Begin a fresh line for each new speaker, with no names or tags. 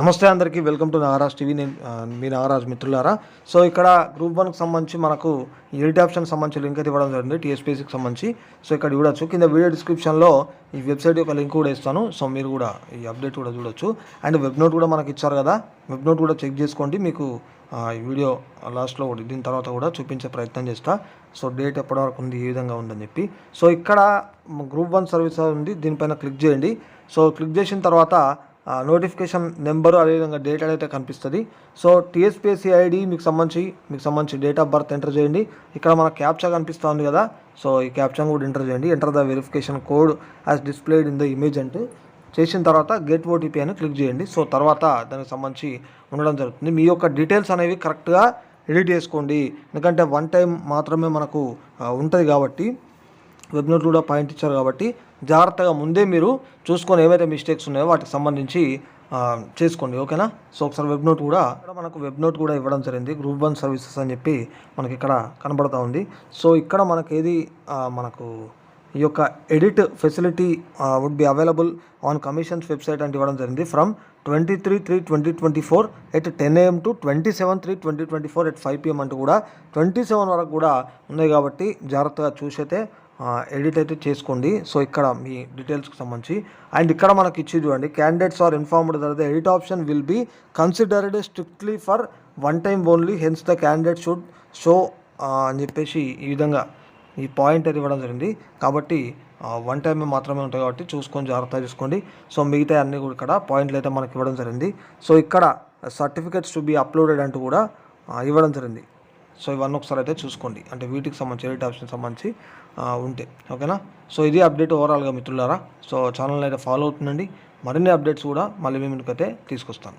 నమస్తే అందరికీ welcome to Nagaraj TV. నేను మీ నాగరాజ్ మిత్రులారా. సో ఇక్కడ గ్రూప్ 1కి సంబంధించి మనకు ఎడిట్ ఆప్షన్ సంబంధించి లింక్ అయితే ఇవ్వడం జరిగింది టీఎస్పీఎస్సీకి సంబంధించి. సో ఇక్కడ చూడొచ్చు, కింద వీడియో డిస్క్రిప్షన్లో ఈ వెబ్సైట్ యొక్క లింక్ కూడా ఇస్తాను. సో మీరు కూడా ఈ అప్డేట్ కూడా చూడొచ్చు. అండ్ వెబ్ నోట్ కూడా మనకి ఇచ్చారు కదా, వెబ్ నోట్ కూడా చెక్ చేసుకోండి. మీకు ఈ వీడియో లాస్ట్లో కూడా దీని తర్వాత కూడా చూపించే ప్రయత్నం చేస్తా. సో డేట్ ఎప్పటి వరకు ఉంది, ఏ విధంగా ఉందని చెప్పి. సో ఇక్కడ గ్రూప్ 1 సర్వీస్ ఉంది, దీనిపైన క్లిక్ చేయండి. సో క్లిక్ చేసిన తర్వాత నోటిఫికేషన్ నెంబరు అదేవిధంగా డేట్ అయితే కనిపిస్తుంది. సో టీఎస్పీఎస్సీ ఐడి మీకు సంబంధించి డేట్ ఆఫ్ బర్త్ ఎంటర్ చేయండి. ఇక్కడ మన క్యాప్చా కనిపిస్తుంది కదా, సో ఈ క్యాప్చా కూడా ఎంటర్ చేయండి. Enter the verification code as displayed in the image అంటే చేసిన తర్వాత గెట్ ఓటీపీ అని క్లిక్ చేయండి. సో తర్వాత దానికి సంబంధించి ఉండడం జరుగుతుంది. మీ యొక్క డీటెయిల్స్ అనేవి కరెక్ట్గా ఎడిట్ చేసుకోండి, ఎందుకంటే వన్ టైం మాత్రమే మనకు ఉంటుంది కాబట్టి, వెబ్ నోట్ కూడా పాయింట్ ఇచ్చారు కాబట్టి జాగ్రత్తగా ముందే మీరు చూసుకొని ఏవైతే మిస్టేక్స్ ఉన్నాయో వాటికి సంబంధించి చేసుకోండి, ఓకేనా. సో ఒకసారి వెబ్ నోట్ కూడా మనకు వెబ్ నోట్ కూడా ఇవ్వడం జరిగింది, గ్రూప్ 1 సర్వీసెస్ అని చెప్పి మనకి ఇక్కడ కనబడుతూ ఉంది. సో ఇక్కడ మనకేది మనకు ఈ యొక్క edit facility would be available on commission's website అంటే ఇవ్వడం జరిగింది from 23/3/2024 at 10 AM to 27/3/2024 at 5 PM అంటూ కూడా 27 వరకు కూడా ఉన్నాయి కాబట్టి జాగ్రత్తగా చూసైతే ఎడిట్ అయితే చేసుకోండి. సో ఇక్కడ మీ డీటెయిల్స్కి సంబంధించి అండ్ ఇక్కడ మనకి ఇచ్చి చూడండి, candidates are informed that the edit option will be considered strictly for one time only, hence the candidate should show అని చెప్పేసి ఈ విధంగా ఈ పాయింట్ అయితే ఇవ్వడం జరిగింది. కాబట్టి వన్ టైం మాత్రమే ఉంటాయి కాబట్టి చూసుకొని జాగ్రత్తగా చూసుకోండి. సో మిగతా అన్నీ కూడా ఇక్కడ పాయింట్లు అయితే మనకి ఇవ్వడం జరిగింది. సో ఇక్కడ సర్టిఫికేట్స్ టు బీ అప్లోడెడ్ అంటూ కూడా ఇవ్వడం జరిగింది. సో ఇవన్నీ ఒకసారి అయితే చూసుకోండి, అంటే వీటికి సంబంధించి ఎడిట్ ఆప్షన్ సంబంధించి ఉంటే, ఓకేనా. సో ఇది అప్డేట్ ఓవరాల్గా మిత్రులారా. సో ఛానల్ అయితే ఫాలో అవుతుందండి, మరిన్ని అప్డేట్స్ కూడా మళ్ళీ మీ ముందుకైతే తీసుకొస్తాను.